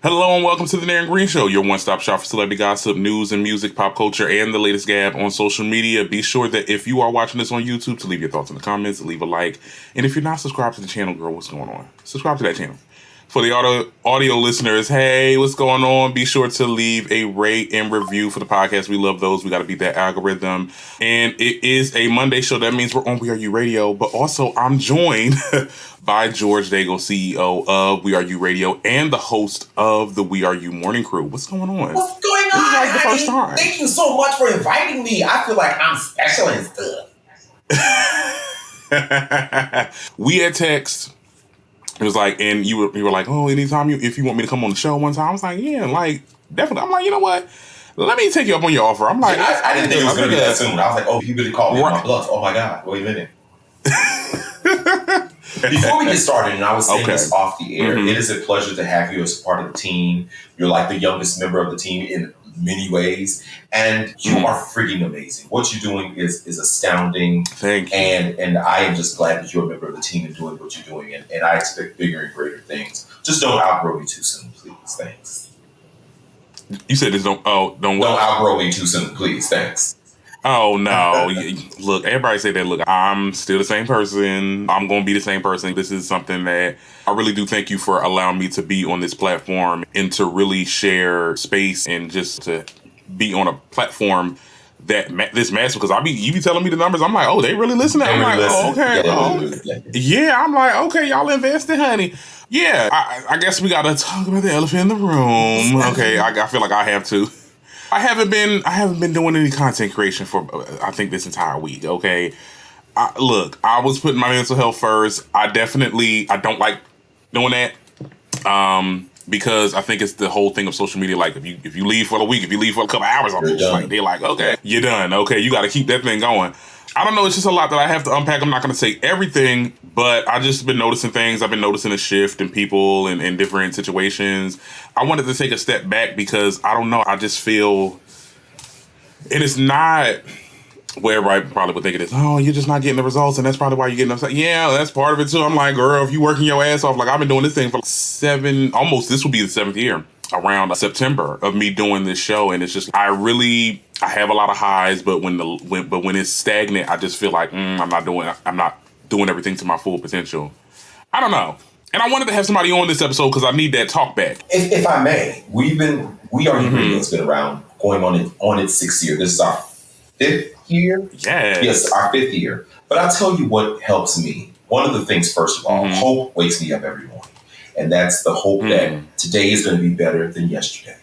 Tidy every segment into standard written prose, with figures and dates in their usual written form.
Hello and welcome to the Darren Green Show, your one-stop shop for celebrity gossip, news and music, pop culture, and the latest gab on social media. Be sure that if you are watching this on YouTube to leave your thoughts in the comments, leave a like. And if you're not subscribed to the channel, girl, what's going on? Subscribe to that channel. For the audio listeners, hey, what's going on? Be sure to leave a rate and review for the podcast. We love those. We got to beat that algorithm. And it is a Monday show. That means we're on We Are You Radio. But also, I'm joined by George Daigle, CEO of We Are You Radio and the host of the We Are You Morning Crew. What's going on? What's going on? This is like the first time. Thank you so much for inviting me. I feel like I'm special and stuff. We had text. It was like, and you were like, oh, anytime if you want me to come on the show one time, I was like, yeah, like, definitely. I'm like, you know what? Let me take you up on your offer. I'm like, yeah, I didn't think it was going to be that soon. I was like, oh, you really called me on my bluff. Oh my God, wait a minute. Before we get started, and I was saying this off the air, it is a pleasure to have you as part of the team. You're like the youngest member of the team in many ways, and you are freaking amazing. What you're doing is astounding. Thank you. And I am just glad that you're a member of the team and doing what you're doing, and I expect bigger and greater things. Just don't outgrow me too soon, please. Thanks. You said this don't outgrow me too soon, please. Thanks. Oh, no. Look, everybody say that. Look, I'm still the same person. I'm going to be the same person. This is something that I really do thank you for allowing me to be on this platform and to really share space and just to be on a platform that this massive. Because you be telling me the numbers. I'm like, oh, they really listen. I'm like, oh, okay. Yeah, I'm like, okay, y'all invested, honey. Yeah, I guess we got to talk about the elephant in the room. Okay, I feel like I have to. I haven't been doing any content creation for I think this entire week. Okay, I was putting my mental health first. I don't like doing that because I think it's the whole thing of social media. Like if you leave for a week, if you leave for a couple hours, they're like, okay, you're done. Okay, you got to keep that thing going. I don't know. It's just a lot that I have to unpack. I'm not going to say everything, but I just been noticing things. I've been noticing a shift in people and in different situations. I wanted to take a step back because I don't know. I just feel, and it's not where everybody probably would think it is. Oh, you're just not getting the results, and that's probably why you're getting upset. Yeah, that's part of it too. I'm like, girl, if you working your ass off, like I've been doing this thing for this will be the 7th year around September of me doing this show, and it's just I have a lot of highs, but when it's stagnant, I just feel like I'm not doing everything to my full potential. I don't know, and I wanted to have somebody on this episode because I need that talk back. If I may, We Are You Radio has been around, going on its 6th year. This is our 5th year. Yes, our 5th year. But I'll tell you what helps me. One of the things, first of all, hope wakes me up every morning, and that's the hope that today is going to be better than yesterday.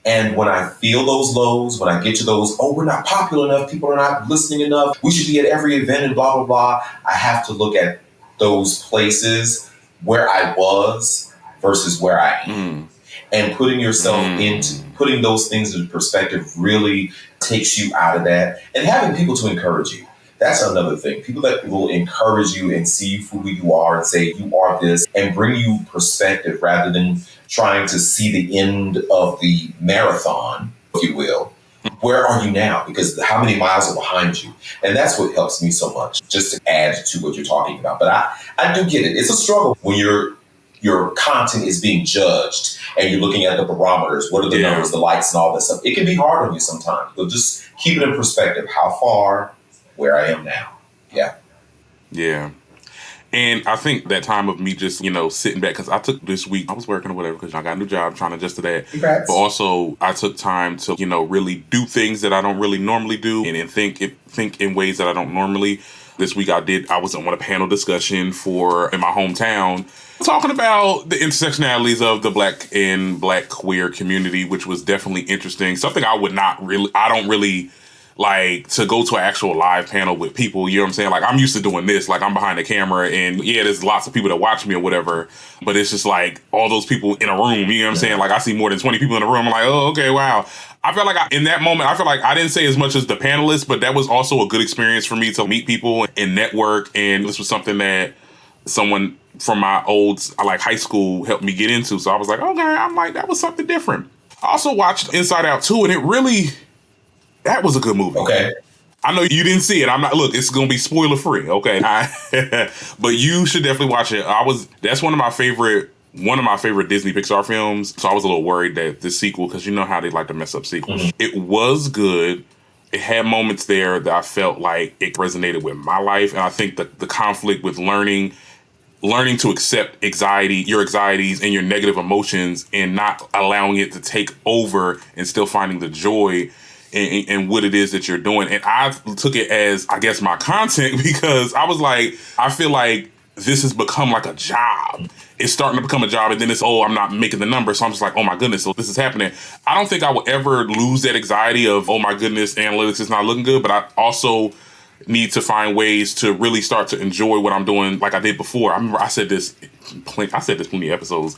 And when I feel those lows, when I get to those, we're not popular enough, people are not listening enough, we should be at every event and blah, blah, blah. I have to look at those places where I was versus where I am. And putting yourself putting those things into perspective really takes you out of that. And having people to encourage you. That's another thing. People that will encourage you and see you for who you are and say you are this and bring you perspective rather than trying to see the end of the marathon, if you will. Where are you now? Because how many miles are behind you? And that's what helps me so much, just to add to what you're talking about. But I do get it. It's a struggle when your content is being judged and you're looking at the barometers. What are the numbers, the likes, and all that stuff? It can be hard on you sometimes. But just keep it in perspective. How far? Where I am now. Yeah. And I think that time of me just, sitting back, because I took this week, I was working or whatever, because I got a new job, trying to adjust to that. Congrats. But also, I took time to, really do things that I don't really normally do and think in ways that I don't normally. This week I was on a panel discussion in my hometown, talking about the intersectionalities of the Black and Black queer community, which was definitely interesting. Something I don't really like to go to an actual live panel with people, you know what I'm saying? Like, I'm used to doing this. Like, I'm behind the camera and there's lots of people that watch me or whatever, but it's just like all those people in a room, you know what I'm saying? Like, I see more than 20 people in a room. I'm like, oh, okay, wow. I feel like in that moment, I feel like I didn't say as much as the panelists, but that was also a good experience for me to meet people and network. And this was something that someone from my old, high school helped me get into. So I was like, okay, I'm like, that was something different. I also watched Inside Out 2, and that was a good movie. Okay. I know you didn't see it. It's going to be spoiler free. Okay. But you should definitely watch it. That's one of my favorite one of my favorite Disney Pixar films. So I was a little worried that this sequel, because you know how they like to mess up sequels. Mm-hmm. It was good. It had moments there that I felt like it resonated with my life. And I think that the conflict with learning to accept your anxieties and your negative emotions and not allowing it to take over and still finding the joy in what it is that you're doing. And I took it as, I guess, my content, because I was like, I feel like this has become like a job. It's starting to become a job, and then it's, I'm not making the number. So I'm just like, oh my goodness, so this is happening. I don't think I will ever lose that anxiety of, oh my goodness, analytics is not looking good. But I also need to find ways to really start to enjoy what I'm doing like I did before. I remember I said this plenty of episodes.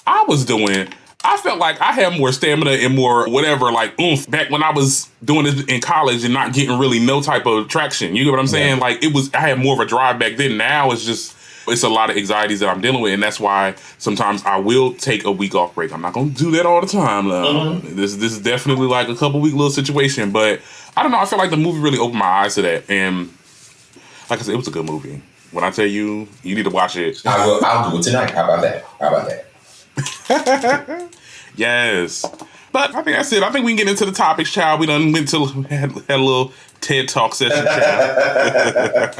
I felt like I had more stamina and more whatever, like oomph back when I was doing it in college and not getting really no type of traction. You get what I'm saying? Yeah. Like I had more of a drive back then. Now it's a lot of anxieties that I'm dealing with, and that's why sometimes I will take a week off break. I'm not going to do that all the time. Mm-hmm. This is definitely like a couple week little situation, but I don't know. I feel like the movie really opened my eyes to that, and like I said, it was a good movie. When I tell you, you need to watch it. I will. I'll do it tonight. How about that? Yes. But I think that's it. I think we can get into the topics, child. We done went to had a little TED Talk session, child.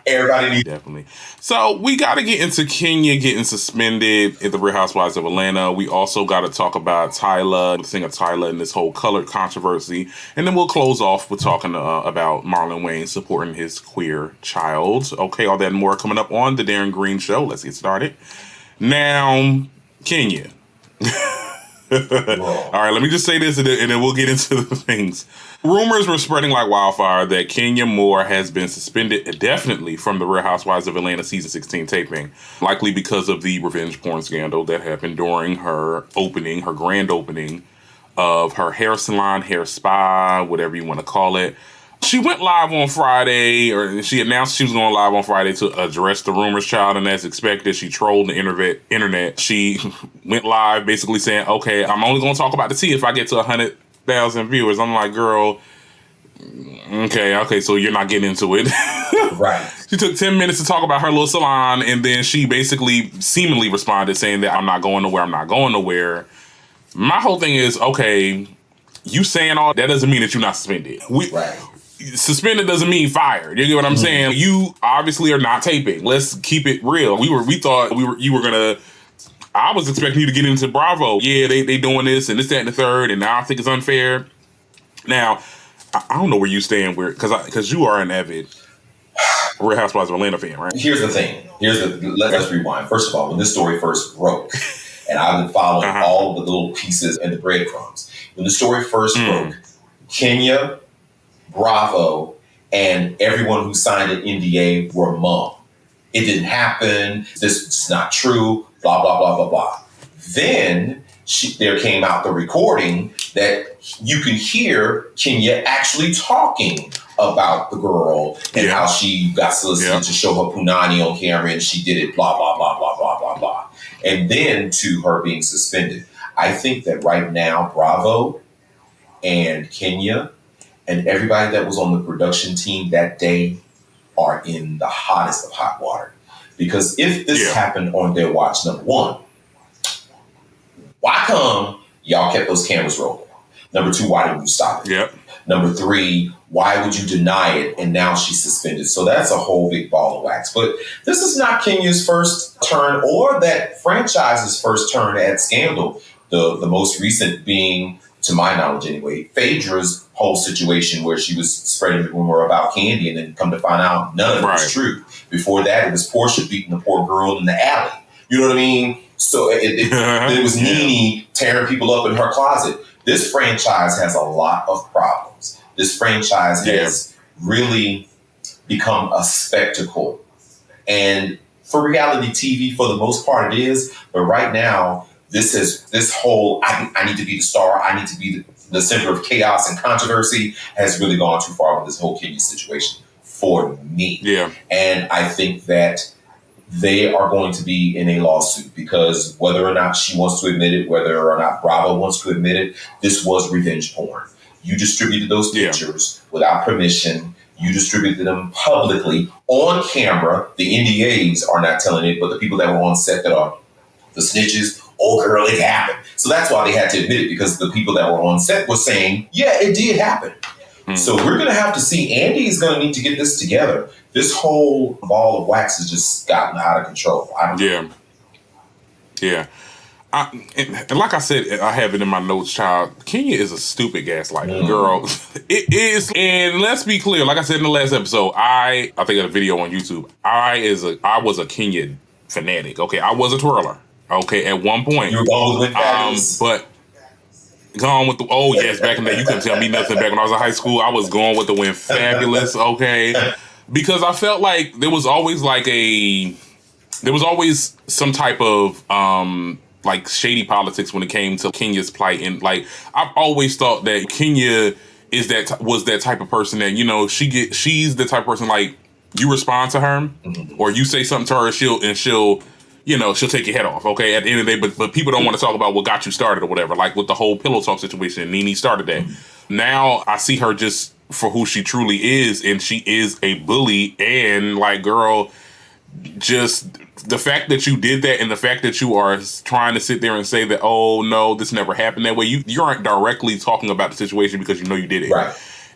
Everybody needs. Definitely. So we got to get into Kenya getting suspended at the Real Housewives of Atlanta. We also got to talk about Tyla, the singer Tyla, and this whole color controversy. And then we'll close off with talking about Marlon Wayans supporting his queer child. Okay, all that and more coming up on The Darren Green Show. Let's get started. Now, Kenya. All right, let me just say this and then we'll get into the things. Rumors were spreading like wildfire that Kenya Moore has been suspended indefinitely from the Real Housewives of Atlanta season 16 taping, likely because of the revenge porn scandal that happened during her grand opening of her hair salon, hair spa, whatever you want to call it. She went live on Friday, or she announced she was going live on Friday to address the rumors, child, and as expected, she trolled the internet. She went live basically saying, okay, I'm only going to talk about the tea if I get to 100,000 viewers. I'm like, girl, okay, so you're not getting into it. Right. She took 10 minutes to talk about her little salon, and then she basically seemingly responded saying that I'm not going nowhere. My whole thing is, okay, you saying all that doesn't mean that you're not suspended. Right. Suspended doesn't mean fired. You get what I'm saying? You obviously are not taping. Let's keep it real. We thought you were gonna. I was expecting you to get into Bravo. Yeah, they doing this and this, that, and the third, and now I think it's unfair. Now, I don't know where you stand, because you are an avid Real Housewives of Atlanta fan, right? Here's the thing. Let's rewind. First of all, when this story first broke, and I've been following all the little pieces and the breadcrumbs. When the story first broke, Kenya, Bravo, and everyone who signed an NDA were mum. It didn't happen. This is not true. Blah, blah, blah, blah, blah. Then there came out the recording that you can hear Kenya actually talking about the girl and how she got solicited to show her punani on camera and she did it, blah, blah, blah, blah, blah, blah, blah. And then to her being suspended. I think that right now, Bravo and Kenya and everybody that was on the production team that day are in the hottest of hot water. Because if this happened on their watch, number one, why come y'all kept those cameras rolling? Number two, why didn't you stop it? Yep. Number three, why would you deny it? And now she's suspended. So that's a whole big ball of wax. But this is not Kenya's first turn or that franchise's first turn at scandal. The most recent being, to my knowledge anyway, Phaedra's whole situation where she was spreading the rumor about Candy and then come to find out none of it was true. Before that, it was Portia beating the poor girl in the alley. You know what I mean? So it was Nene tearing people up in her closet. This franchise has a lot of problems. This franchise has really become a spectacle. And for reality TV, for the most part, it is. But right now, this whole, I need to be the star, I need to be the center of chaos and controversy has really gone too far with this whole Kenya situation for me. Yeah. And I think that they are going to be in a lawsuit because whether or not she wants to admit it, whether or not Bravo wants to admit it, this was revenge porn. You distributed those pictures without permission. You distributed them publicly on camera. The NDAs are not telling it, but the people that were on set that are the snitches. Oh, girl, it happened. So that's why they had to admit it, because the people that were on set were saying, yeah, it did happen. So we're going to have to see. Andy is going to need to get this together. This whole ball of wax has just gotten out of control. I don't know. Yeah. And like I said, I have it in my notes, child. Kenya is a stupid gaslighter, girl. It is. And let's be clear. Like I said in the last episode, I think I had a video on YouTube. I was a Kenya fanatic. Okay, I was a twirler. Okay, at one point. You were going with Fabulous. But gone with the, oh yes, back in the day, you couldn't tell me nothing. Back when I was in high school, I was going with the Win Fabulous, okay? Because I felt like there was always some type of like shady politics when it came to Kenya's plight. And like, I've always thought that Kenya was that type of person that, you know, she's the type of person, like, you respond to her or you say something to her, she'll you know, she'll take your head off, okay, at the end of the day. But people don't want to talk about what got you started or whatever, like with the whole pillow talk situation. Nene started that. Now I see her just for who she truly is, and she is a bully. And like, girl, just the fact that you did that and the fact that you are trying to sit there and say that, oh, no, this never happened that way. You aren't directly talking about the situation because you know you did it. Right.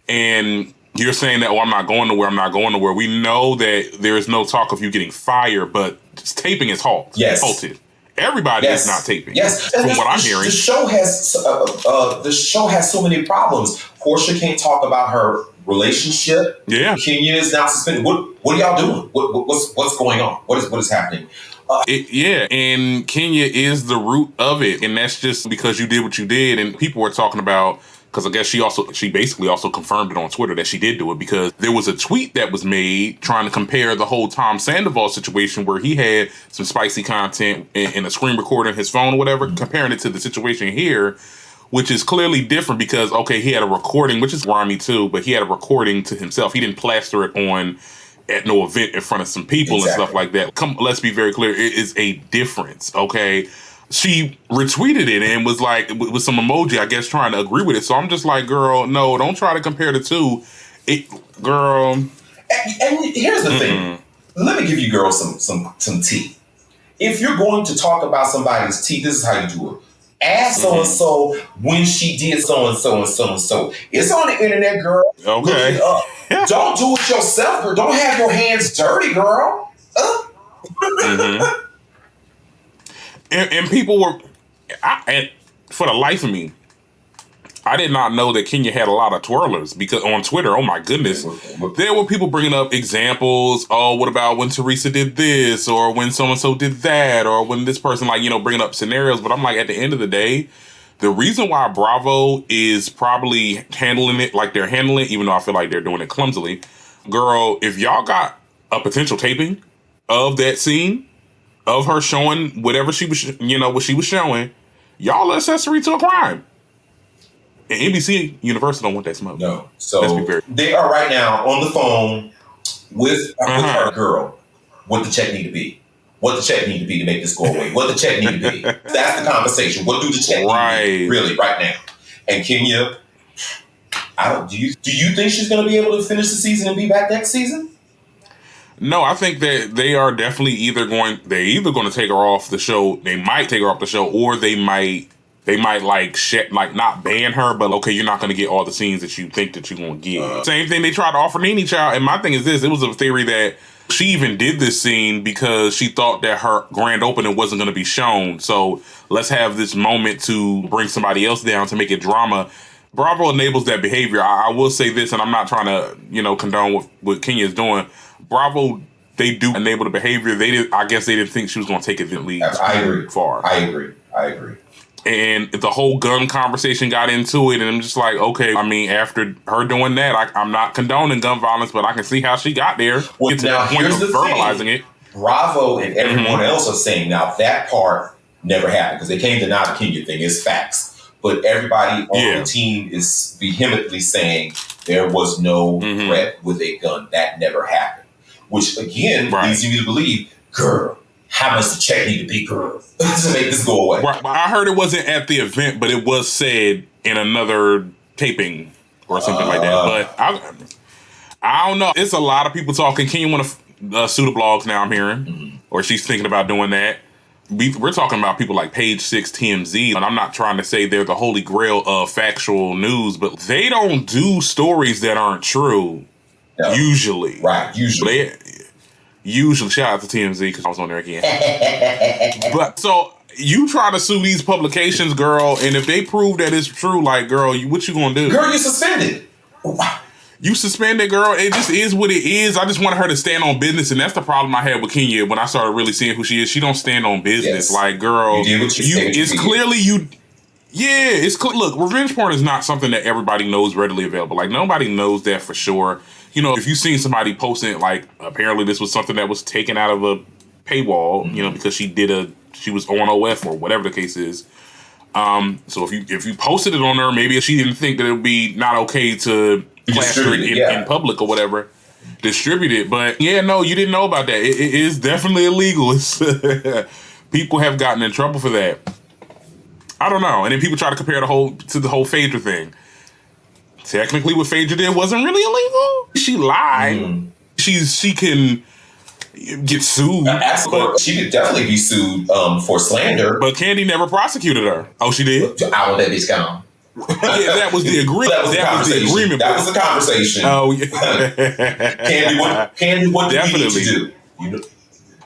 And you're saying that, oh, I'm not going nowhere. We know that there is no talk of you getting fired, but taping is halted. Everybody is not taping. Yes, from what I'm hearing. The show has so many problems. Portia can't talk about her relationship. Yeah, Kenya is now suspended. What are y'all doing? What's going on? What is happening? And Kenya is the root of it, and that's just because you did what you did, and people were talking about. Because I guess she basically also confirmed it on Twitter that she did do it, because there was a tweet that was made trying to compare the whole Tom Sandoval situation where he had some spicy content in a screen recorder in his phone or whatever, comparing it to the situation here, which is clearly different because, okay, he had a recording, which is grimy too, but he had a recording to himself. He didn't plaster it on at no event in front of some people and stuff like that. Let's be very clear. It is a difference, okay? She retweeted it and was like, with some emoji, I guess, trying to agree with it. So I'm just like, girl, no, don't try to compare the two. Girl. And here's the thing. Let me give you girls some tea. If you're going to talk about somebody's tea, this is how you do it. Ask so-and-so when she did so-and-so and so-and-so. It's on the internet, girl. Okay. Look it up. Don't do it yourself, girl. Don't have your hands dirty, girl. And people were, for the life of me, I did not know that Kenya had a lot of twirlers, because on Twitter, oh my goodness, there were people bringing up examples. Oh, what about when Teresa did this, or when so-and-so did that, or when this person, like, you know, bringing up scenarios. But I'm like, at the end of the day, the reason why Bravo is probably handling it like they're handling it, even though I feel like they're doing it clumsily, girl, if y'all got a potential taping of that scene, of her showing whatever she was, what she was showing, y'all accessory to a crime. And NBC Universal don't want that smoke. No. So they are right now on the phone with her girl. What the check need to be? What the check need to be to make this go away? What the check need to be? That's the conversation. What do the check need to be? Really, right now. And Kenya, do you think she's going to be able to finish the season and be back next season? No, I think that they are definitely either going to take her off the show. They might take her off the show, or they might like not ban her, but okay, you're not going to get all the scenes that you think that you're going to get. Same thing they tried to offer Nene Child, and my thing is this: it was a theory that she even did this scene because she thought that her grand opening wasn't going to be shown. So let's have this moment to bring somebody else down to make it drama. Bravo enables that behavior. I will say this, and I'm not trying to condone what Kenya is doing. Bravo, they do enable the behavior. I guess they didn't think she was going to take it far. I agree. And the whole gun conversation got into it, and I'm just like, okay, I mean, after her doing that, I'm not condoning gun violence, but I can see how she got there. Well, now here's the verbalizing thing. it. Bravo and everyone else are saying now that part never happened because they can't deny the Kenya thing. It's facts. But everybody on the team is vehemently saying there was no threat with a gun. That never happened. Which, again, leads you to believe, girl, how much the check need to be, girl, to make this go away? Right. I heard it wasn't at the event, but it was said in another taping or something like that. But I don't know. It's a lot of people talking. Kenya want to sue the blogs now, I'm hearing. Or she's thinking about doing that. we're talking about people like Page Six, TMZ, and I'm not trying to say they're the holy grail of factual news, but they don't do stories that aren't true. No. Usually. Right, usually. Usually, shout out to TMZ because I was on there again. But so you try to sue these publications, girl, and if they prove that it's true, like, girl, what you gonna do? Girl, you suspended. You suspended, girl. It just is what it is. I just wanted her to stand on business, and that's the problem I had with Kenya when I started really seeing who she is. She don't stand on business. Yes. Like, girl, it's clearly you. Yeah, it's look, revenge porn is not something that everybody knows readily available. Like, nobody knows that for sure. You know, if you've seen somebody posting, like, apparently this was something that was taken out of a paywall, you know, because she was on OF or whatever the case is. So if you posted it on her, maybe she didn't think that it would be not okay to plaster it in public or whatever, distribute it. But yeah, no, you didn't know about that. It is definitely illegal. It's people have gotten in trouble for that. I don't know. And then people try to compare the whole Phaedra thing. Technically, what Phaedra did wasn't really illegal. She lied. Mm. She can get sued. She could definitely be sued for slander. But Candy never prosecuted her. Oh, she did? I want that bitch gone. Yeah, that was the agreement. That was the agreement. That was the conversation. Oh, yeah. Candy, what do you need to do? You know?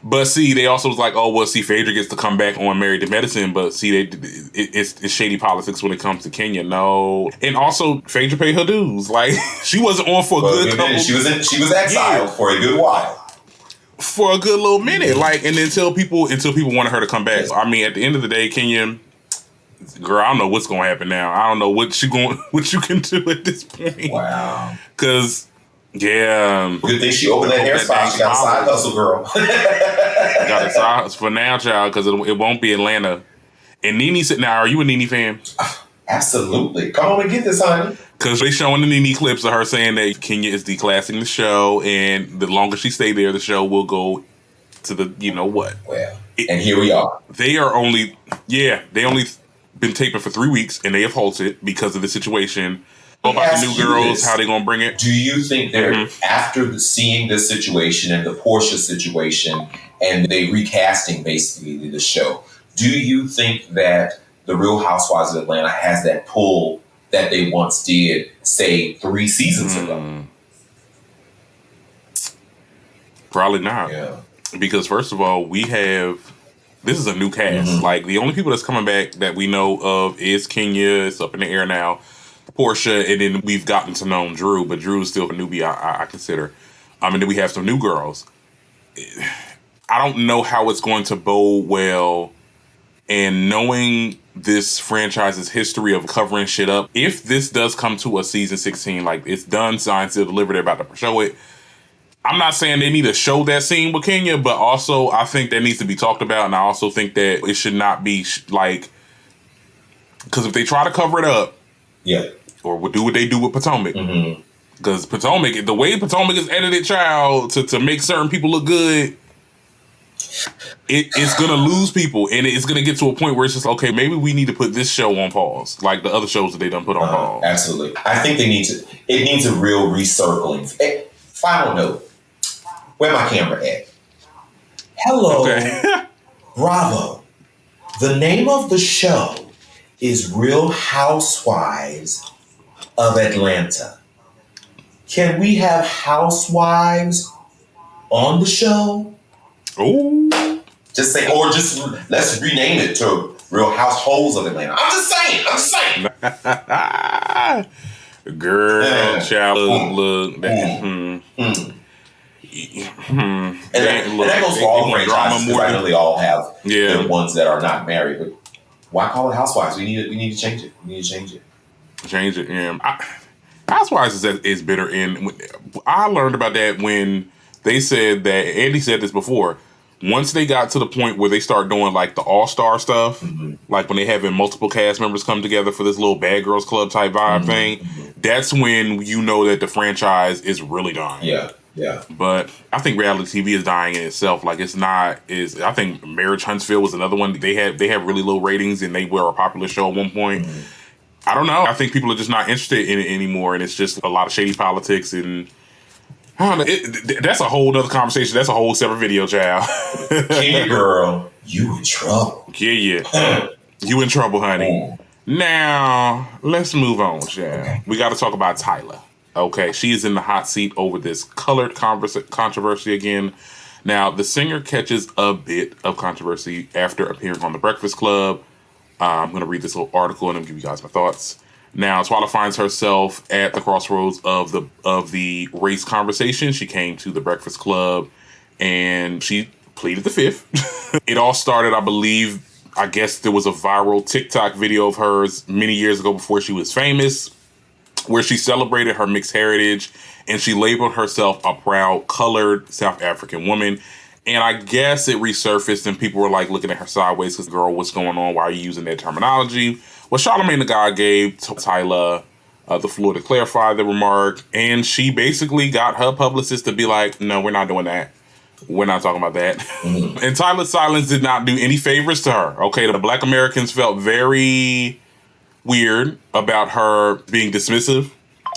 But see, they also was like, oh, well, see, Phaedra gets to come back on Married to Medicine, but see, it's shady politics when it comes to Kenya. No. And also, Phaedra paid her dues. Like, she wasn't on for a good couple. She was exiled for a good while. For a good little minute. Like, and until people wanted her to come back. Yes. I mean, at the end of the day, Kenya, girl, I don't know what's going to happen now. I don't know what you can do at this point. Wow. Because... yeah. Good thing she opened that hair spot. She got a side hustle, girl. Got a side hustle for now, child, because it won't be Atlanta. And Nene said, now, are you a Nene fan? Absolutely. Come on and get this, honey. Because they showing the Nene clips of her saying that Kenya is declassing the show, and the longer she stay there, the show will go to the, you know what. Well, and here we are. They only been taping for 3 weeks, and they have halted because of the situation. About the new girls, how they gonna bring it? Do you think they're after seeing this situation and the Portia situation, and they recasting basically the show? Do you think that the Real Housewives of Atlanta has that pull that they once did, say 3 seasons ago? Probably not. Yeah. Because first of all, this is a new cast. Mm-hmm. Like, the only people that's coming back that we know of is Kenya. It's up in the air now. Portia, and then we've gotten to know Drew, but Drew is still a newbie, I consider. And then we have some new girls. I don't know how it's going to bode well, and knowing this franchise's history of covering shit up, if this does come to a season 16, like, it's done, signed, sealed, delivered, they're about to show it. I'm not saying they need to show that scene with Kenya, but also I think that needs to be talked about, and I also think that it should not be, like, because if they try to cover it up, yeah, or do what they do with Potomac. Because Potomac, the way Potomac is edited, child, to make certain people look good, it's going to lose people. And it's going to get to a point where it's just, okay, maybe we need to put this show on pause. Like the other shows that they done put on pause. Absolutely. I think it needs a real recircling. Hey, final note. Where my camera at? Hello. Okay. Bravo. The name of the show is Real Housewives of Atlanta. Can we have housewives on the show? Oh, just say, or just let's rename it to Real Households of Atlanta. I'm just saying. Girl, child, look. And that goes for all franchises, because I know they all have the ones that are not married. But why call it Housewives? We need to change it. Change it, yeah. Housewives is bitter. And I learned about that when they said that, Andy said this before, once they got to the point where they start doing like the all-star stuff, like when they having multiple cast members come together for this little Bad Girls Club type vibe thing, that's when you know that the franchise is really dying. Yeah. Yeah. But I think reality TV is dying in itself. Like, I think Marriage Huntsville was another one. They have really low ratings, and they were a popular show at one point. I don't know. I think people are just not interested in it anymore, and it's just a lot of shady politics, and I don't know. That's a whole other conversation. That's a whole separate video, child. Kenya girl, You in trouble. Yeah. You in trouble, honey. Now, let's move on, Chad. Okay. We got to talk about Tyla. Okay, she is in the hot seat over this colored controversy again. Now, the singer catches a bit of controversy after appearing on The Breakfast Club. I'm going to read this little article and I'm give you guys my thoughts. Now, Tyla finds herself at the crossroads of the race conversation. She came to The Breakfast Club and she pleaded the fifth. It all started, I guess there was a viral TikTok video of hers many years ago before she was famous, where she celebrated her mixed heritage and she labeled herself a proud colored South African woman. And I guess it resurfaced and people were like looking at her sideways because, girl, what's going on? Why are you using that terminology? Well, Charlamagne the God gave Tyla the floor to clarify the remark. And she basically got her publicist to be like, no, we're not doing that. We're not talking about that. Mm-hmm. And Tyla's silence did not do any favors to her. Okay, the Black Americans felt very weird about her being dismissive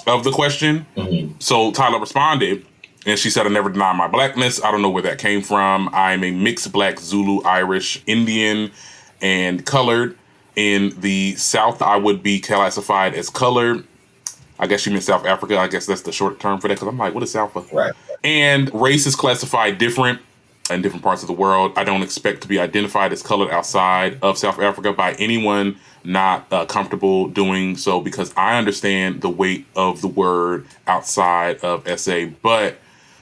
of the question. Mm-hmm. So Tyla responded, and she said, I never denied my blackness. I don't know where that came from. I'm a mixed Black, Zulu, Irish, Indian, and colored. In the South, I would be classified as colored. I guess she meant South Africa. I guess that's the short term for that, because I'm like, what is South Africa? Right. And race is classified different in different parts of the world. I don't expect to be identified as colored outside of South Africa by anyone not comfortable doing so, because I understand the weight of the word outside of SA. But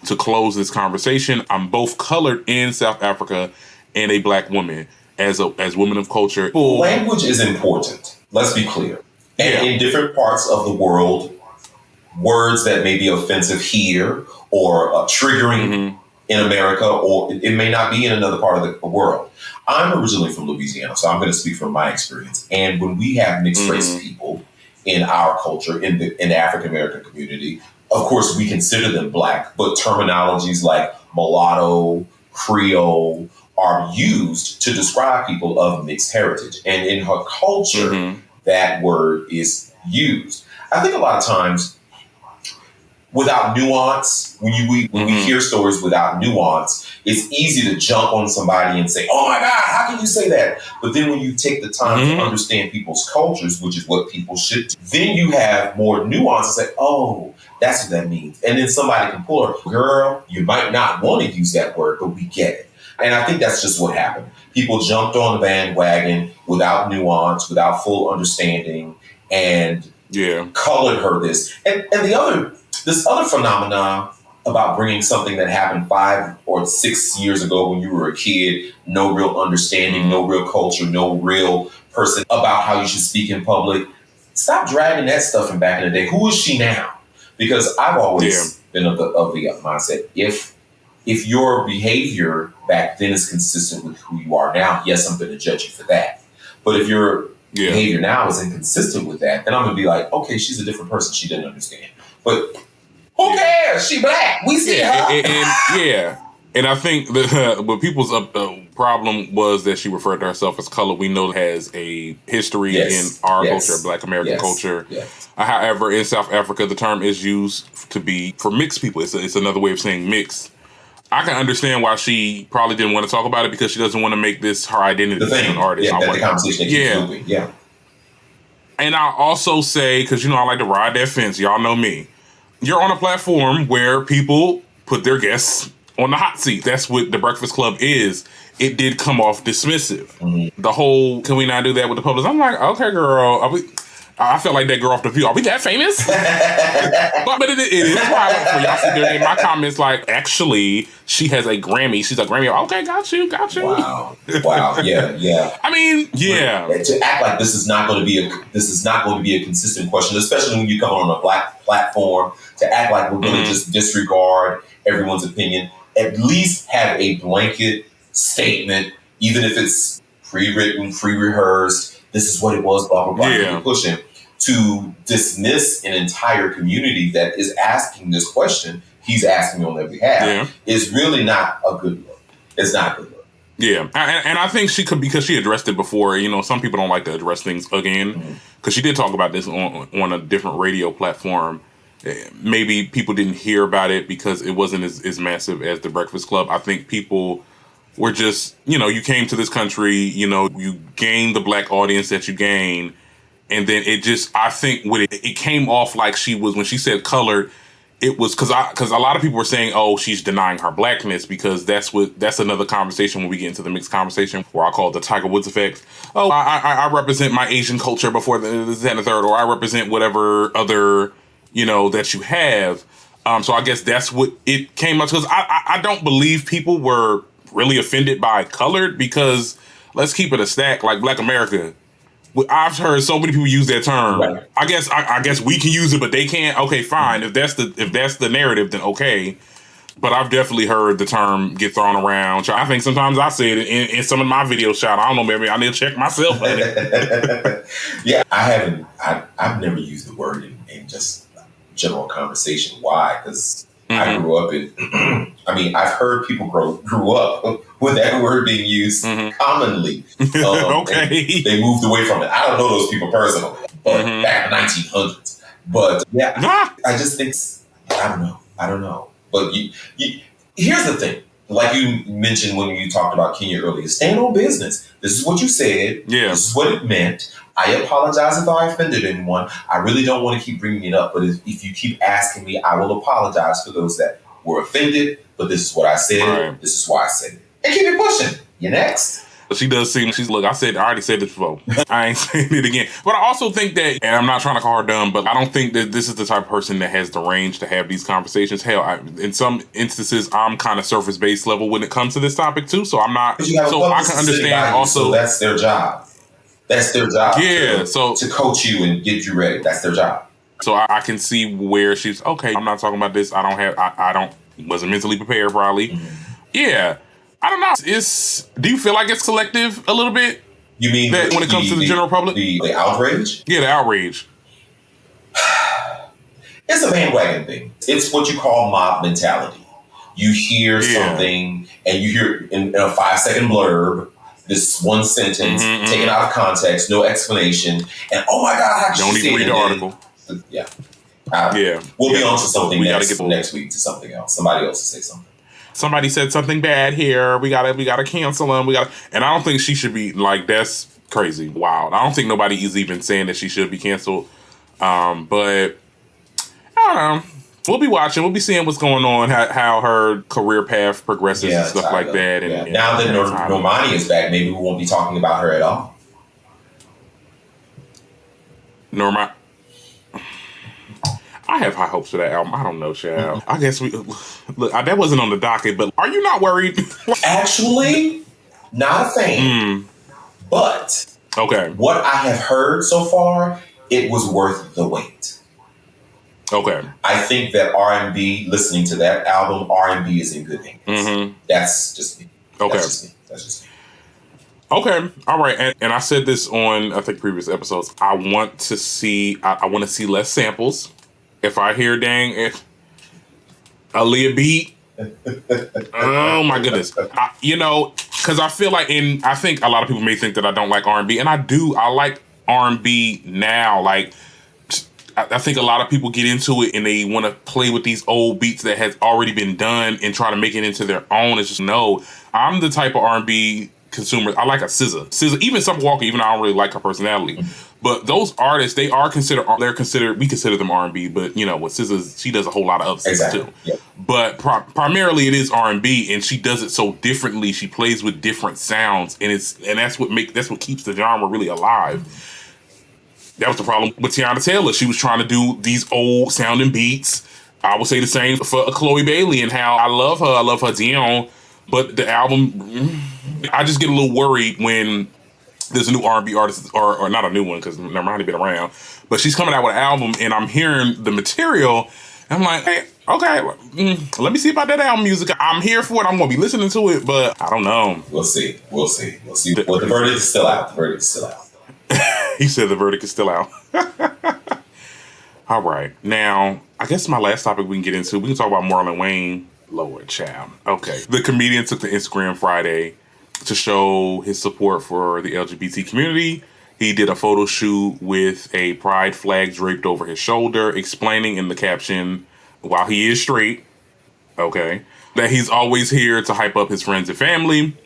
to close this conversation, I'm both colored in South Africa and a Black woman as women of culture. Language is important. Let's be clear. And in different parts of the world, words that may be offensive here or triggering in America, or it may not be in another part of the world. I'm originally from Louisiana, so I'm going to speak from my experience. And when we have mixed race people in our culture, in the African American community, of course, we consider them Black, but terminologies like mulatto, Creole are used to describe people of mixed heritage. And in her culture, that word is used. I think a lot of times, without nuance, when we hear stories without nuance, it's easy to jump on somebody and say, oh my God, how can you say that? But then when you take the time to understand people's cultures, which is what people should do, then you have more nuance and say, oh, that's what that means. And then somebody can pull her, girl, you might not want to use that word, but we get it. And I think that's just what happened. People jumped on the bandwagon without nuance, without full understanding, and colored her this. And this other phenomenon about bringing something that happened 5 or 6 years ago when you were a kid, no real understanding, no real culture, no real person about how you should speak in public. Stop dragging that stuff from back in the day. Who is she now? Because I've always been of the mindset, if your behavior back then is consistent with who you are now, yes, I'm going to judge you for that. But if your behavior now is inconsistent with that, then I'm going to be like, okay, she's a different person. She didn't understand. But who cares? She Black. We see her. And I think what people's problem was that she referred to herself as color. We know has a history in our culture, Black American culture. Yes. However, in South Africa, the term is used to be for mixed people. It's another way of saying mixed. I can understand why she probably didn't want to talk about it, because she doesn't want to make this her identity as an artist. The conversation keeps moving. And I also say, because I like to ride that fence. Y'all know me. You're on a platform where people put their guests on the hot seat. That's what The Breakfast Club is. It did come off dismissive. The whole, can we not do that with the public? I'm like, okay, girl. I felt like that girl off The View. Are we that famous? but it is. That's why I went for y'all sit there in my comments like, actually, she has a Grammy. She's a Grammy. Okay, got you. Wow. Yeah. I mean, to act like this is not going to be a consistent question, especially when you come on a Black platform, to act like we're going to just disregard everyone's opinion. At least have a blanket statement, even if it's pre-written, pre-rehearsed. This is what it was, blah, blah, blah. You're pushing to dismiss an entire community that is asking this question. He's asking on their behalf. Is really not a good look. It's not a good look. Yeah. And I think she could, because she addressed it before. Some people don't like to address things again, because she did talk about this on a different radio platform. Maybe people didn't hear about it because it wasn't as massive as The Breakfast Club. I think people were just, you came to this country, you gained the black audience that you gained. And then I think it came off like she was, when she said colored, it was because a lot of people were saying, oh, she's denying her blackness, because that's another conversation when we get into the mixed conversation, where I call it the Tiger Woods effect. Oh, I represent my Asian culture before this and the third, or I represent whatever other, that you have. So I guess that's what it came up to. Because I don't believe people were really offended by colored, because let's keep it a stack, like Black America. I've heard so many people use that term. Right. I guess we can use it, but they can't. Okay, fine. If that's the narrative, then okay. But I've definitely heard the term get thrown around. I think sometimes I say it in some of my videos. Shot. I don't know. Maybe I need to check myself. Yeah, I've never used the word in just general conversation. Why? Because I grew up in. I've heard people grew up with that word being used commonly. Okay. They moved away from it. I don't know those people personally, but back in the 1900s. But yeah, I just think, I don't know. But you here's the thing. Like you mentioned when you talked about Kenya earlier, stand on business. This is what you said. Yeah. This is what it meant. I apologize if I offended anyone. I really don't want to keep bringing it up, but if you keep asking me, I will apologize for those that were offended. But this is what I said. Right. This is why I said it. And keep it pushing. You next. She does seem, look, I already said this before. I ain't saying it again. But I also think that, and I'm not trying to call her dumb, but I don't think that this is the type of person that has the range to have these conversations. Hell, in some instances, I'm kind of surface based level when it comes to this topic too. So I'm not, so I can understand also. So that's their job. That's their job. Yeah. To coach you and get you ready. That's their job. So I can see where she's, okay, I'm not talking about this. I wasn't mentally prepared probably. Yeah. I don't know. Do you feel like it's selective a little bit? You mean that when it comes to the general public? The outrage? Yeah, the outrage. It's a bandwagon thing. It's what you call mob mentality. You hear something and you hear in a 5-second blurb, this one sentence taken out of context, no explanation, and oh my God, how don't even read the article. Yeah. We'll be on to something next week to something else. Somebody else will say something. Somebody said something bad here. We gotta cancel them. And I don't think she should be like. That's crazy, wild. I don't think nobody is even saying that she should be canceled. But I don't know. We'll be watching. We'll be seeing what's going on, how her career path progresses and stuff like that. And now that Normani is back, maybe we won't be talking about her at all. Normani. I have high hopes for that album. I don't know, child. I guess look, that wasn't on the docket, but are you not worried? Actually, not a fan. But okay, what I have heard so far, it was worth the wait. Okay. I think that R&B, listening to that album, R&B is in good hands. That's just me. Okay. That's just me. Okay. All right. And I said this on, I think, previous episodes. I want to see less samples. If I hear Aaliyah beat, oh my goodness. Because I feel like, I think a lot of people may think that I don't like R&B, and I do. I like R&B now. Like, I think a lot of people get into it and they want to play with these old beats that has already been done and try to make it into their own. It's just, no, I'm the type of R&B consumer. I like a SZA, even Summer Walker, even though I don't really like her personality. But those artists, we consider them R&B, but with SZA, she does a whole lot of other stuff too. Yep. But primarily it is R&B, and she does it so differently. She plays with different sounds, and that's what keeps the genre really alive. That was the problem with Tiana Taylor. She was trying to do these old sounding beats. I would say the same for Chloe Bailey, and how I love her Dion, but the album, I just get a little worried when there's a new R&B artist, or not a new one, because Normani been around, but she's coming out with an album, and I'm hearing the material, and I'm like, hey, okay, let me see about that album music. I'm here for it. I'm going to be listening to it, but I don't know. We'll see. Well, the verdict is still out. He said the verdict is still out. All right. Now, I guess my last topic we can talk about Marlon Wayans. Lord, child. Okay. The comedian took to Instagram Friday to show his support for the LGBT community. He did a photo shoot with a pride flag draped over his shoulder, explaining in the caption, while he is straight, okay, that he's always here to hype up his friends and family.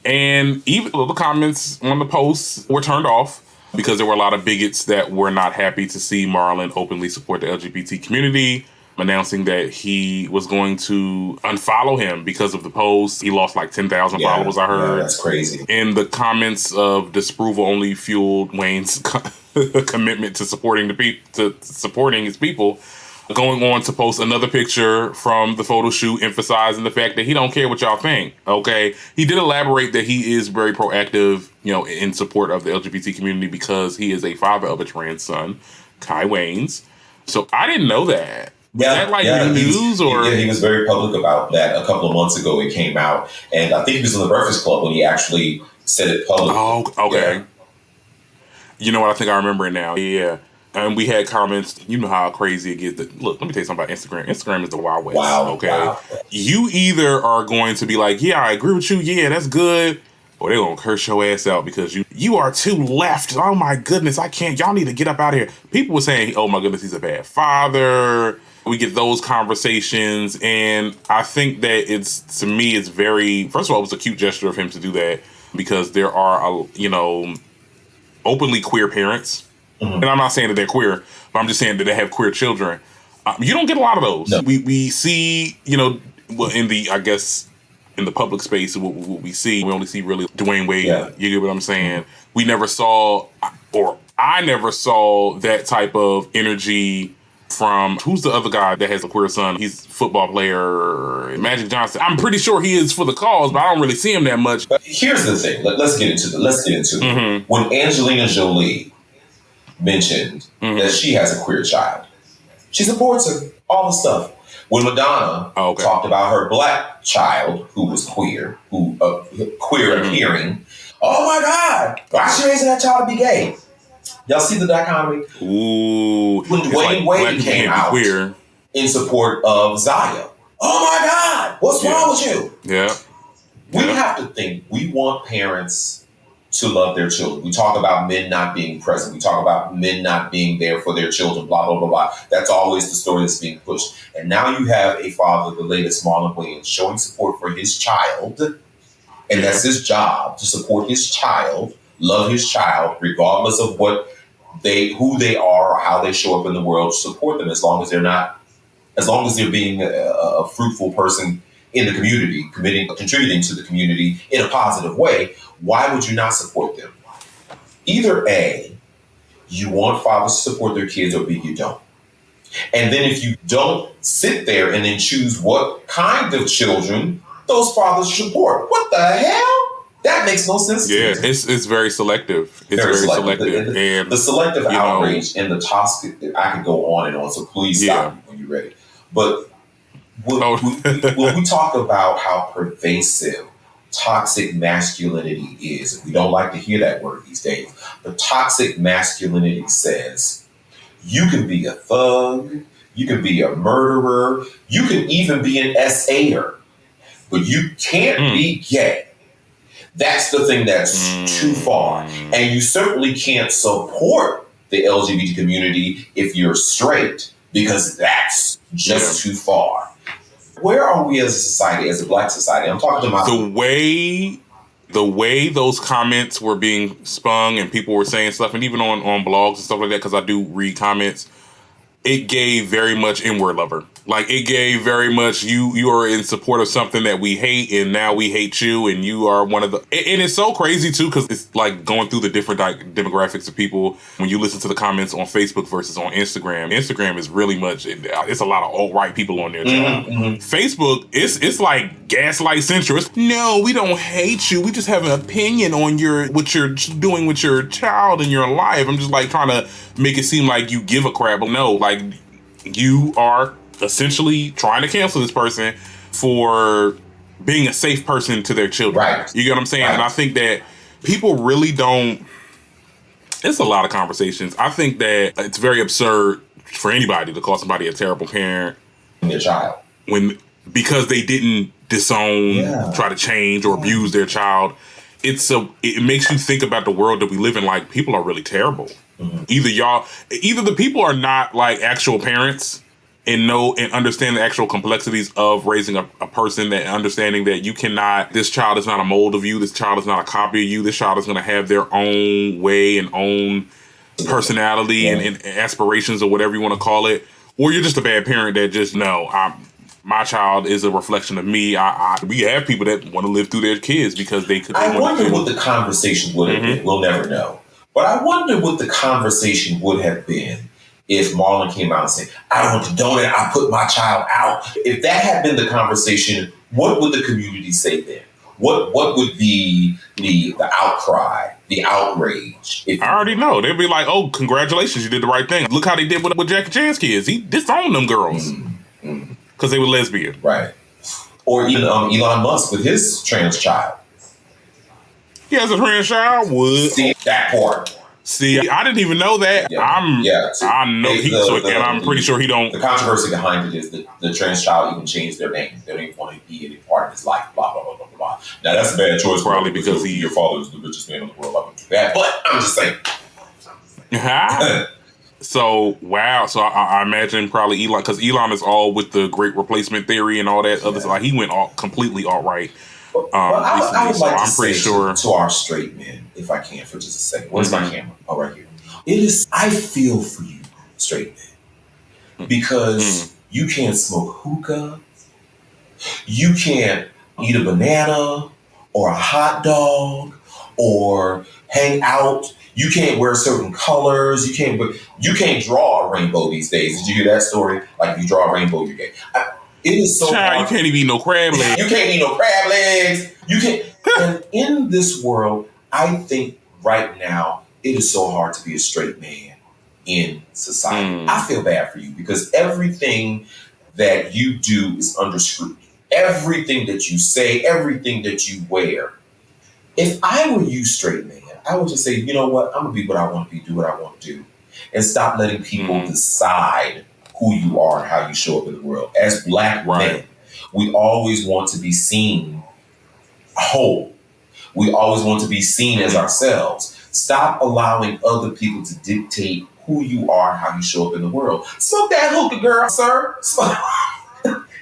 And even the comments on the posts were turned off because there were a lot of bigots that were not happy to see Marlon openly support the LGBT community, announcing that he was going to unfollow him because of the post. He lost like 10,000 followers, I heard. Yeah, that's crazy. And the comments of disapproval only fueled Wayne's commitment to supporting his people, going on to post another picture from the photo shoot emphasizing the fact that he don't care what y'all think, okay? He did elaborate that he is very proactive, in support of the LGBT community because he is a father of a trans son, Kai Waynes. So I didn't know that. Was that new news? He was very public about that. A couple of months ago it came out, and I think he was in the Breakfast Club when he actually said it publicly. Oh, okay. Yeah. You know what? I think I remember it now. Yeah. And we had comments, you know how crazy it gets. Look, let me tell you something about Instagram. Instagram is the Wild West. Wow. Okay. Wow. You either are going to be like, yeah, I agree with you. Yeah, that's good. Or they're going to curse your ass out because you are too left. Oh my goodness, I can't. Y'all need to get up out of here. People were saying, oh my goodness, he's a bad father. We get those conversations. And I think that to me, it's very, first of all, it was a cute gesture of him to do that because there are, openly queer parents. Mm-hmm. And I'm not saying that they're queer, but I'm just saying that they have queer children. You don't get a lot of those. No. We see, in the public space, what we see, we only see really Dwayne Wade. Yeah. You get what I'm saying? Mm-hmm. We never saw, or I never saw that type of energy from, who's the other guy that has a queer son? He's a football player, Magic Johnson. I'm pretty sure he is for the cause, but I don't really see him that much. But here's the thing. Let's get into it. Mm-hmm. When Angelina Jolie mentioned that she has a queer child, she supports her, all the stuff. When Madonna talked about her black child who was queer, appearing, oh my God, why is she raising that child to be gay? Y'all see the dichotomy? Ooh. When Dwayne Wade came out in support of Zaya, oh my God, what's wrong with you? Yeah. We have to think, we want parents to love their children. We talk about men not being present. We talk about men not being there for their children, blah, blah, blah, blah. That's always the story that's being pushed. And now you have a father, the latest Marlon Wayans, showing support for his child. And that's his job, to support his child, love his child, regardless of who they are or how they show up in the world, support them as long as they're being a fruitful person in the community, contributing to the community in a positive way. Why would you not support them? Either A, you want fathers to support their kids, or B, you don't. And then if you don't, sit there and then choose what kind of children those fathers support. What the hell? That makes no sense to me. Yeah, it's very selective. It's very selective. The selective outrage and the toxic, I could go on and on, so please stop me when you're ready. But when we talk about how pervasive toxic masculinity is, and we don't like to hear that word these days, but toxic masculinity says you can be a thug, you can be a murderer, you can even be an SA'er, but you can't be gay. That's the thing that's too far. And you certainly can't support the LGBT community if you're straight, because that's just too far. Where are we as a society, as a Black society? I'm talking about the way those comments were being spun and people were saying stuff, and even on blogs and stuff like that, because I do read comments. It gave very much inward lover. Like, it gave very much you are in support of something that we hate, and now we hate you, and you are one of the... And it's so crazy, too, because it's like going through the different demographics of people when you listen to the comments on Facebook versus on Instagram. Instagram is really much... It's a lot of alt-right people on there, too. Mm-hmm. Facebook, it's like gaslight central. No, we don't hate you. We just have an opinion on what you're doing with your child in your life. I'm just like trying to make it seem like you give a crap. But no, like, you are essentially trying to cancel this person for being a safe person to their children. Right. You get what I'm saying? Right. And I think that people really don't... It's a lot of conversations. I think that it's very absurd for anybody to call somebody a terrible parent. Their child. Because they didn't disown, try to change, or abuse their child. It makes you think about the world that we live in. Like, people are really terrible. Mm-hmm. Either the people are not like actual parents, and understand the actual complexities of raising a person, that understanding that you cannot, this child is not a mold of you, this child is not a copy of you, this child is going to have their own way and own personality and aspirations or whatever you want to call it, or you're just a bad parent that just, no, my child is a reflection of me. We have people that want to live through their kids because they could. I wonder what the conversation would have been. We'll never know. But I wonder what the conversation would have been if Marlon came out and said, I don't want to donate, I put my child out. If that had been the conversation, what would the community say then? What would be the outcry, the outrage? I already know. They'd be like, oh, congratulations, you did the right thing. Look how they did with Jackie Chan's kids. He disowned them girls because they were lesbian. Right. Or even Elon Musk with his trans child. He has a trans child? Would. See, that part. See, I didn't even know that. Yeah. I know and I'm pretty sure he don't. The controversy behind it is that the trans child even changed their name. They don't even want to be any part of his life. Blah blah blah blah blah. Now that's a bad choice, probably because your father is the richest man in the world. I wouldn't do that, but I'm just saying. So wow. So I imagine probably Elon, because Elon is all with the great replacement theory and all that other stuff. Like, he went completely alt-right. I would like I'm pretty sure to our straight men, if I can, for just a second. Where's my camera? Oh, right here. I feel for you, straight men, because you can't smoke hookah, you can't eat a banana or a hot dog or hang out. You can't wear certain colors. You can't draw a rainbow these days. Did you hear that story? Like, if you draw a rainbow, you're gay. It is so hard. You can't even eat no crab legs. You can't eat no crab legs. You can't. And in this world, I think right now, it is so hard to be a straight man in society. I feel bad for you because everything that you do is under scrutiny. Everything that you say, everything that you wear. If I were you, straight man, I would just say, you know what? I'm going to be what I want to be, do what I want to do. And stop letting people decide who you are and how you show up in the world. As Black men, we always want to be seen whole. We always want to be seen as ourselves. Stop allowing other people to dictate who you are, how you show up in the world. Smoke that hookah, girl, sir.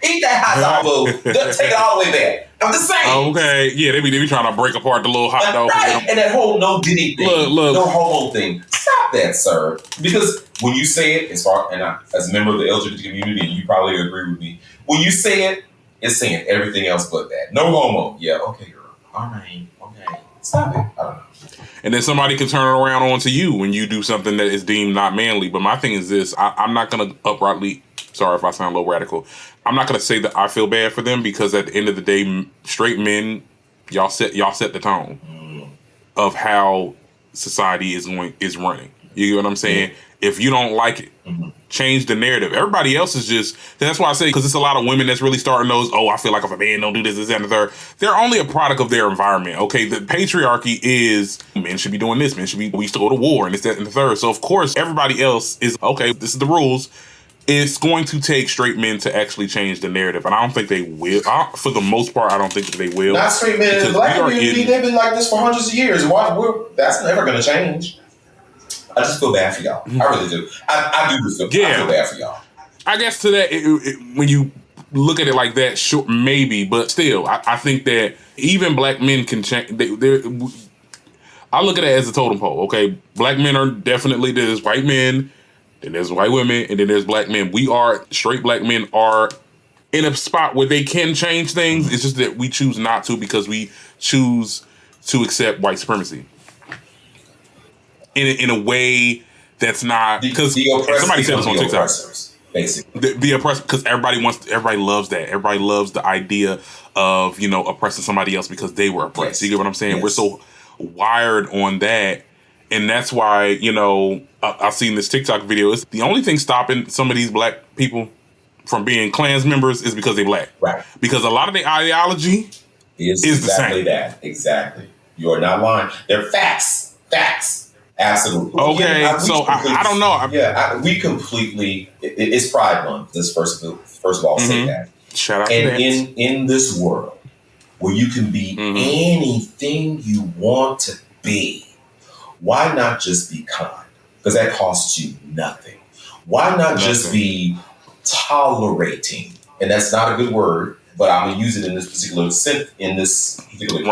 Eat that hot dog food. Take it all the way back. I'm just saying. Okay, yeah, they be trying to break apart the little hot dog. Right. And that whole no diddy thing, no homo thing. Stop that, sir. Because when you say it, as a member of the LGBT community, and you probably agree with me, when you say it, it's saying everything else but that. No homo. Yeah, okay, girl. All right, okay. Stop it. I don't know. And then somebody can turn it around onto you when you do something that is deemed not manly. But my thing is this: I'm not going to uprightly. Sorry if I sound a little radical. I'm not going to say that I feel bad for them, because at the end of the day, straight men, y'all set the tone of how society is running. You get what I'm saying? If you don't like it, change the narrative. Everybody else is just, that's why I say, because it's a lot of women that's really starting those, oh, I feel like if a man don't do this, and the third. They're only a product of their environment, okay? The patriarchy is, men should be doing this, we used to go to war, and this, that, and the third. So, of course, everybody else is, okay, this is the rules. It's going to take straight men to actually change the narrative, and I don't think they will. For the most part, I don't think that they will. Not straight men in the Black community. They've been like this for hundreds of years. That's never going to change. I just feel bad for y'all. I really do. I feel bad for y'all. I guess to that, when you look at it like that, sure, maybe, but still, I think that even Black men can change. I look at it as a totem pole. Okay, Black men are definitely, there's white men, then there's white women, and then there's Black men. Straight Black men are in a spot where they can change things. It's just that we choose not to, because we choose to accept white supremacy in a way that's not, because somebody said this on TikTok. Basically, the oppressor, because everybody loves that. Everybody loves the idea of, oppressing somebody else because they were oppressed. Yes. You get what I'm saying? Yes. We're so wired on that. And that's why, I've seen this TikTok video. It's the only thing stopping some of these Black people from being Klans members is because they're Black. Right. Because a lot of their ideology is exactly the same. That. Exactly. You are not lying. They're facts. Facts. Absolutely. Okay. I don't know. We completely, it's Pride Month. Let's first of all say that. Shout out to that. In this world where you can be anything you want to be, why not just be kind? Because that costs you nothing. Why not just be tolerating, and that's not a good word, but I'm gonna use it in this particular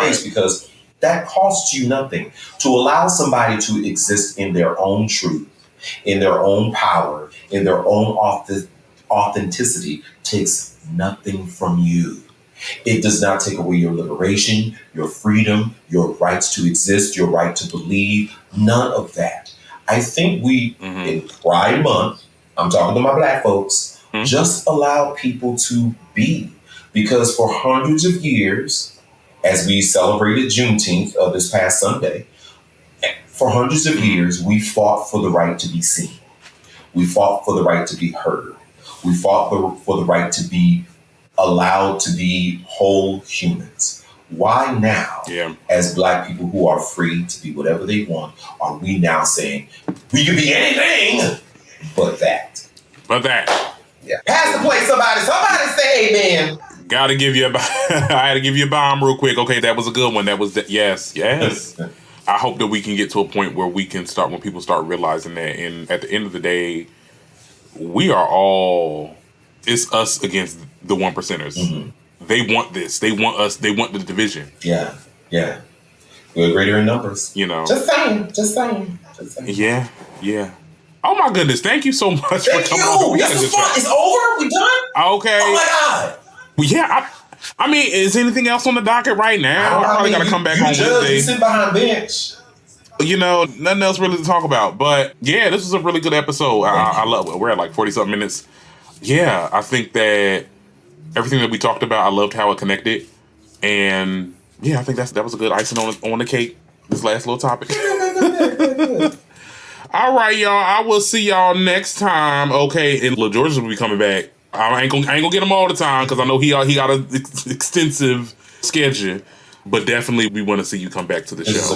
case because that costs you nothing. To allow somebody to exist in their own truth, in their own power, in their own authenticity takes nothing from you. It does not take away your liberation, your freedom, your rights to exist, your right to believe, none of that. I think we, in Pride Month, I'm talking to my Black folks, just allow people to be. Because for hundreds of years, as we celebrated Juneteenth of this past Sunday, for hundreds of years, we fought for the right to be seen. We fought for the right to be heard. We fought for the right to be allowed to be whole humans. Why now, as Black people who are free to be whatever they want, are we now saying we can be anything but that? But that. Yeah. Pass the plate, somebody. Somebody say amen. Gotta give you I had to give you a bomb real quick. Okay, that was a good one. That was yes. I hope that we can get to a point where we can when people start realizing that. And at the end of the day, we are all, it's us against the 1%ers. They want this. They want us. They want the division. Yeah. We're greater in numbers. Just saying. Yeah. Oh my goodness! Thank you so much for coming on. This is fun. It's over. We done. Okay. Oh my God. Well, yeah. I mean, is anything else on the docket right now? I probably got to come back on Wednesday. You sit behind bench. Nothing else really to talk about. But yeah, this was a really good episode. I love it. We're at like 40-something minutes. Yeah, I think that everything that we talked about, I loved how it connected. And yeah, I think that was a good icing on the cake, this last little topic. All right, y'all. I will see y'all next time. Okay, and Lil George will be coming back. I ain't gonna get him all the time because I know he got an extensive schedule. But definitely, we want to see you come back to the show. This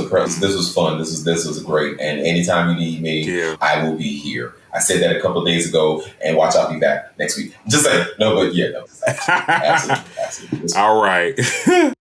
was fun. This was great. And anytime you need me, I will be here. I said that a couple of days ago, and watch, I'll be back next week. Just saying. No, but yeah, no. Absolutely. All right.